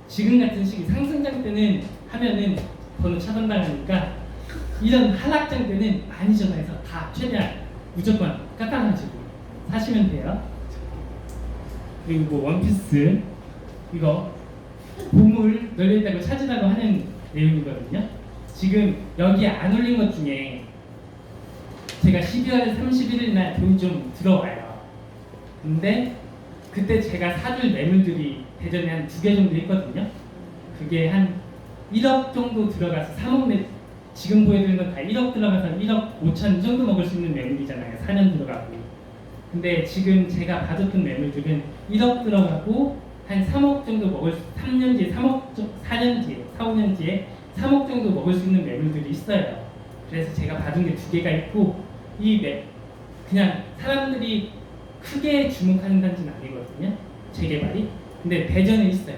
지금 같은 시기 상승장 때는 하면은 번호 차단당하니까 이런 하락장 때는 많이 전화해서 다 최대한 무조건 깎아가지고 사시면 돼요. 그리고 뭐 원피스 이거 보물 널려있다고 찾으라고 하는 내용이거든요. 지금 여기에 안 올린 것 중에 제가 12월 31일 날 돈이 좀 들어와요. 근데 그때 제가 사줄 매물들이 대전에 한 2개 정도 있거든요. 그게 한 1억 정도 들어가서 3억 내 지금 보여드리는 건 다 1억 들어가서 1억 5천 정도 먹을 수 있는 매물이잖아요. 4년 들어가고. 근데 지금 제가 받았던 매물들은 1억 들어가고 한 3억 정도 먹을 수 3년 뒤에 3억 4년 뒤에 4, 5년 뒤에 3억 정도 먹을 수 있는 매물들이 있어요. 그래서 제가 받은 게 2개가 있고 그냥 사람들이 크게 주목하는 단지는 아니거든요. 재개발이. 근데 대전에 있어요.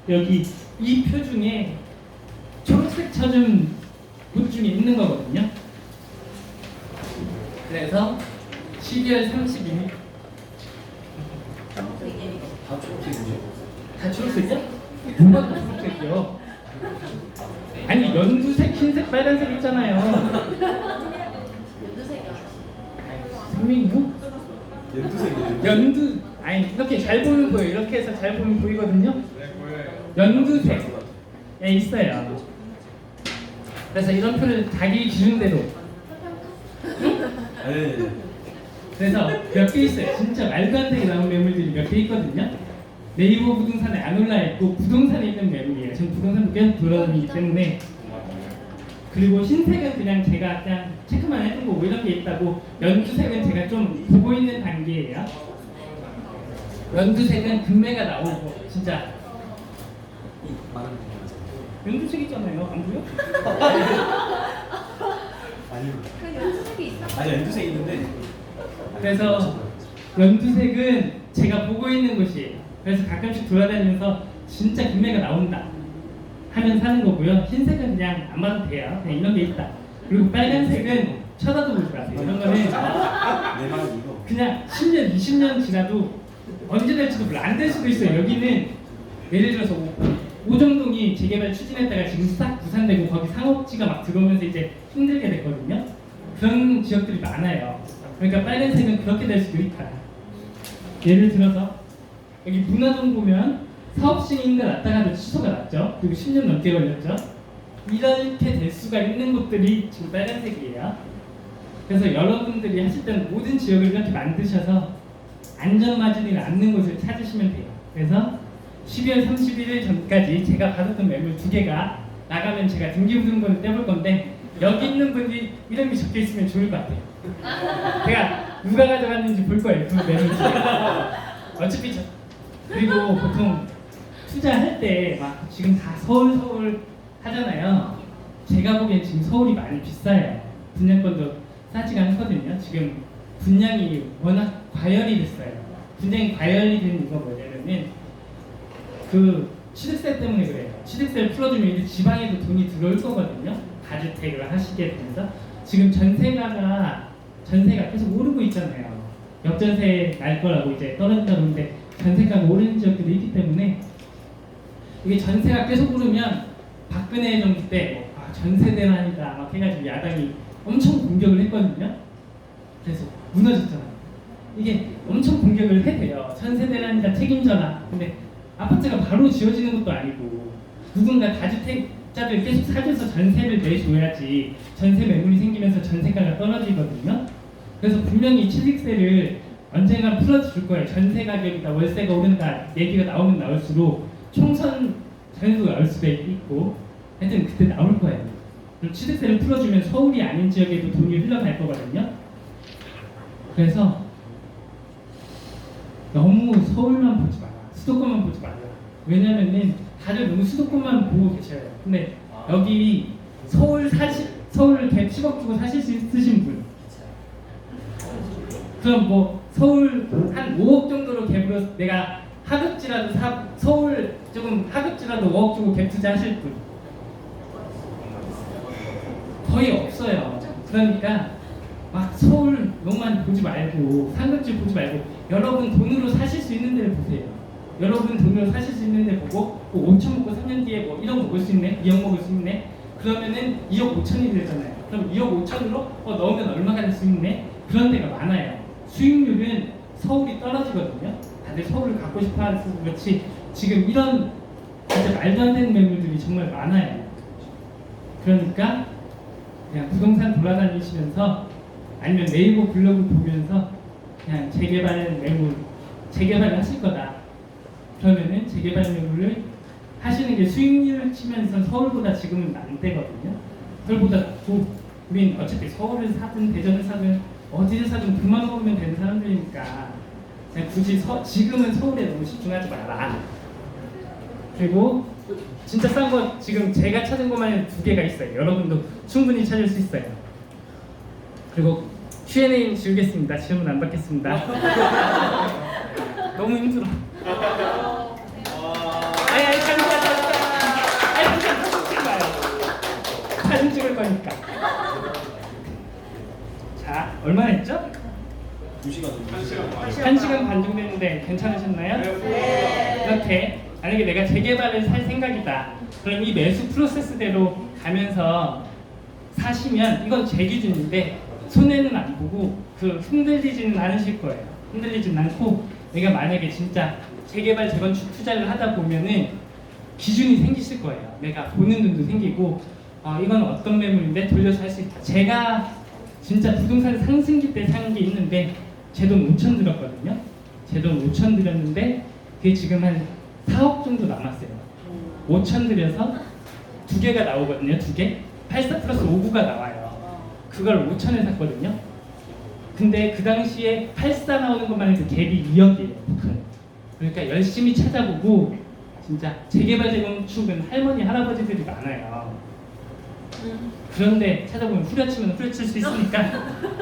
여기 이 표 중에 초록색 쳐준 곳 중에 있는 거거든요. 그래서 12월 32일 다 초록색이죠? 다 초록색이야? 뭐가 다 초록색이요? 아니 연두색, 흰색, 빨간색 있잖아요. 선민이요? 연두색이에요. 연두 아니 이렇게 잘 보면 보여요. 이렇게 해서 잘 보면 보이거든요. 연두색에 있어요. 그래서 이런 표를 자기 기준대로 네. 그래서 몇 개 있어요. 진짜 말도 안 되게 나온 매물들이 몇 개 있거든요. 네이버 부동산에 안 올라 있고 부동산에 있는 매물이에요. 전 부동산도 계속 돌아다니기 때문에. 그리고 흰색은 그냥 제가 그냥 체크만 해둔 거고 이런 게 있다고. 연두색은 제가 좀 보고 있는 단계예요. 연두색은 금매가 나오고 진짜 많은 연두색 있잖아요. 안 보여? 아니요. 그 연두색이 있어. 아니 연두색 있는데. 그래서 연두색은 제가 보고 있는 곳이에요. 그래서 가끔씩 돌아다니면서 진짜 금매가 나온다 하면 사는 거고요. 흰색은 그냥 안 봐도 돼요. 그냥 이런 게 있다. 그리고 빨간색은 쳐다도 보지 마세요. 이런 거는 내 말은 이거. 그냥 10년, 20년 지나도 언제 될지도 몰라. 안 될 수도 있어요. 여기는 예를 들어서 오정동이 재개발 추진했다가 지금 싹 부산되고 거기 상업지가 막 들어오면서 이제 힘들게 됐거든요. 그런 지역들이 많아요. 그러니까 빨간색은 그렇게 될 수도 있다. 예를 들어서 여기 문화동 보면 사업식 인가 났다가도 취소가 났죠. 그리고 10년 넘게 걸렸죠. 이렇게 될 수가 있는 곳들이 지금 빨간색이에요. 그래서 여러분들이 하실 때는 모든 지역을 이렇게 만드셔서 안전마진이 남는 곳을 찾으시면 돼요. 그래서 12월 31일 전까지 제가 받았던 매물 2개가 나가면 제가 등기부등본을 떼볼 건데 여기 있는 분이 이름이 적혀 있으면 좋을 것 같아요. 제가 누가 가져갔는지 볼 거예요. 그 매물 중에. 어차피 그리고 보통 투자할 때 막 지금 다 서울 하잖아요. 제가 보기엔 지금 서울이 많이 비싸요. 분양권도 싸지가 않거든요. 지금 분양이 워낙 과열이 됐어요. 분양이 과열이 된 이유가 뭐냐면은 그 취득세 때문에 그래요. 취득세를 풀어주면 이제 지방에도 돈이 들어올 거거든요. 다주택을 하시게 되면서 지금 전세가 계속 오르고 있잖아요. 역전세 날 거라고 이제 떨어진다고 하는데 전세가가 오르는 지역들이 있기 때문에 이게 전세가 계속 오르면 박근혜 정부 때 전세 대란이다 막 해가지고 야당이 엄청 공격을 했거든요. 그래서 무너졌잖아요. 이게 엄청 공격을 해대요. 전세 대란이다 책임져라. 근데 아파트가 바로 지어지는 것도 아니고 누군가 다주택자들 계속 사줘서 전세를 내줘야지 전세 매물이 생기면서 전세가가 떨어지거든요. 그래서 분명히 취득세를 언젠가 풀어줄 거예요. 전세 가격이다 월세가 오른다 얘기가 나오면 나올수록 총선 전에도 나올 수도 있고 하여튼 그때 나올 거예요. 그럼 취득세를 풀어주면 서울이 아닌 지역에도 돈이 흘러갈 거거든요. 그래서 너무 서울만 보지 마라. 수도권만 보지 마라. 왜냐면은 다들 너무 수도권만 보고 계셔요. 근데 여기 서울 갭 10억 주고 사실 수 있으신 분 그럼 뭐 서울 한 5억 정도로 갭으로 내가 하급지라도 서울 조금 하급지라도 5억 주고 갭 투자하실 분 거의 없어요. 그러니까 막 서울 너무만 보지 말고 상급지 보지 말고 여러분 돈으로 사실 수 있는 데를 보세요. 여러분 돈으로 사실 수 있는 데 보고 5천 먹고 3년 뒤에 뭐 1억 먹을 수 있네, 2억 먹을 수 있네. 그러면은 2억 5천이 되잖아요. 그럼 2억 5천으로 넣으면 얼마가 될 수 있네. 그런 데가 많아요. 수익률은 서울이 떨어지거든요. 다들 서울을 갖고 싶어 해서 그렇지 지금 이런 진짜 말도 안 되는 매물들이 정말 많아요. 그러니까 그냥 부동산 돌아다니시면서 아니면 네이버 블로그 보면서 그냥 재개발 매물, 재개발을 하실 거다. 그러면은 재개발 매물을 하시는 게 수익률을 치면서 서울보다 지금은 안 되거든요. 서울보다 높고 우린 어차피 서울을 사든 대전을 사든 어디를 사든 돈만 벌면 되는 사람들이니까 그냥 굳이 지금은 서울에 너무 집중하지 마라. 그리고 진짜 싼 거 지금 제가 찾은 것만 해도 2개가 있어요. 여러분도 충분히 찾을 수 있어요. 그리고 Q&A 지우겠습니다. 질문 안 받겠습니다. 너무 힘들어. 아니 사진 찍을 거니까. 자, 얼마나 했죠? 2시간 정도. 1시간 반 정도 했는데 괜찮으셨나요? 네. 이렇게 만약에 내가 재개발을 살 생각이다. 그럼 이 매수 프로세스대로 가면서 사시면 이건 제 기준인데 손해는 안 보고 흔들리지는 않으실 거예요. 흔들리지는 않고 내가 만약에 진짜 재개발 재건축 투자를 하다 보면은 기준이 생기실 거예요. 내가 보는 눈도 생기고 이건 어떤 매물인데 돌려서 할 수 있다. 제가 진짜 부동산 상승기 때 산 게 있는데 제 돈 5천 들었거든요. 제 돈 5천 들였는데 그게 지금 한 4억 정도 남았어요. 5천 들여서 2개가 나오거든요. 2개. 84 플러스 59가 나와요. 그걸 5천에 샀거든요. 근데 그 당시에 84 나오는 것만 해도 갭이 2억이에요. 그러니까 열심히 찾아보고 진짜 재개발 재건축은 할머니 할아버지들이 많아요. 그런데 찾아보면 후려치면 후려칠 수 있으니까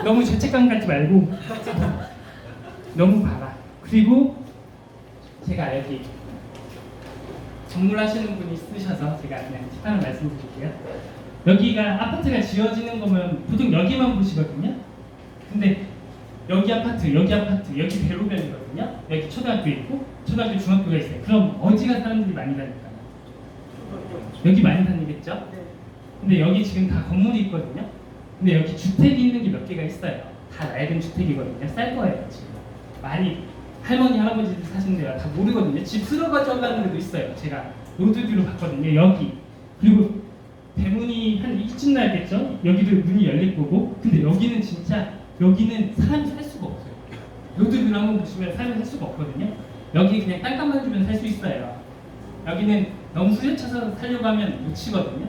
너무 죄책감 갖지 말고 너무 봐라. 그리고 제가 여기 전문하시는 분이 쓰셔서 제가 그냥 팁 하나 말씀드릴게요. 여기가 아파트가 지어지는 거면 보통 여기만 보시거든요. 근데 여기 아파트, 여기 대로변이거든요. 여기 초등학교 있고 초등학교, 중학교가 있어요. 그럼 어디가 사람들이 많이 다닐까요? 여기 많이 다니겠죠? 근데 여기 지금 다 건물이 있거든요. 근데 여기 주택이 있는 게 몇 개가 있어요. 다 낡은 주택이거든요. 쌀 거예요 지금. 많이 할머니 할아버지들 사시는 데가 다 모르거든요. 집 들어가져 가는 데도 있어요. 제가 로드뷰로 봤거든요. 여기 그리고 대문이 한 이쯤 나겠죠. 여기도 문이 열릴 거고. 근데 여기는 진짜 여기는 사람이 살 수가 없어요. 로드뷰로 한번 보시면 사람이 살 수가 없거든요. 여기 그냥 땅값만 주면 살 수 있어요. 여기는 너무 후려쳐서 살려고 하면 못 치거든요.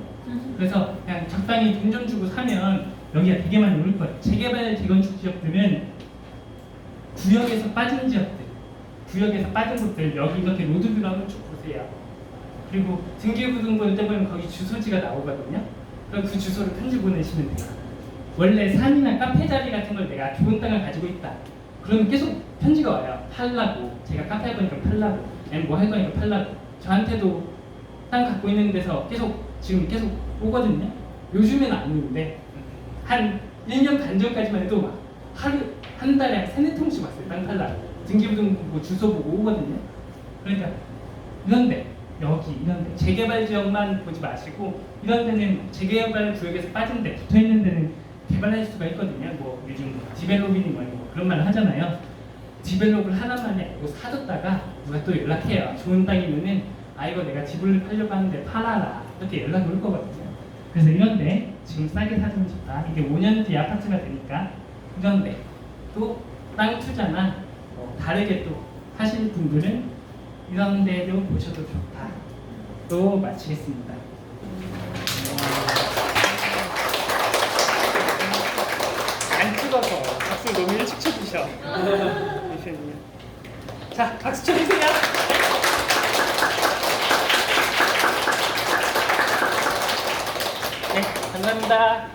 그래서 그냥 적당히 돈 좀 주고 사면 여기가 되게 많이 오를 거예요. 재개발 재건축 지역들은 구역에서 빠진 지역들, 구역에서 빠진 곳들 여기 이렇게 로드뷰로 한번 쭉 보세요. 그리고 등기부등본 때 보면 거기 주소지가 나오거든요. 그럼 그 주소를 편지 보내시면 돼요. 원래 산이나 카페 자리 같은 걸 내가 좋은 땅을 가지고 있다. 그러면 계속 편지가 와요. 팔라고. 제가 카페 할 거니까 팔라고. 아니면 뭐 할 거니까 팔라고. 저한테도 땅 갖고 있는 데서 지금 계속 오거든요. 요즘에는 안 오는데 한 1년 반 전까지만 해도 막 한 달에 3-4통씩 왔어요. 땅 팔라고. 등기부등본 뭐 주소 보고 오거든요. 그러니까 이런데 여기 이런데 재개발 지역만 보지 마시고 이런 데는 재개발 구역에서 빠진 데 붙어 있는 데는 개발할 수가 있거든요. 뭐 요즘 디벨롭이니 뭐 그런 말 하잖아요. 디벨롭을 하나만에 이거 사줬다가 누가 또 연락해요. 좋은 땅이면은 이거 내가 집을 팔려고 하는데 팔아라 이렇게 연락이 올 거거든요. 그래서 이런데 지금 싸게 사주면 좋다. 이게 5년 뒤에 아파트가 되니까 이런데 또 땅 투자나 다르게 또 하실 분들은 이런 데도 보셔도 좋다. 또 마치겠습니다. 안 찍어서 박수 너무 일찍 쳐주셔. 자, 박수 쳐주세요. 네, 감사합니다.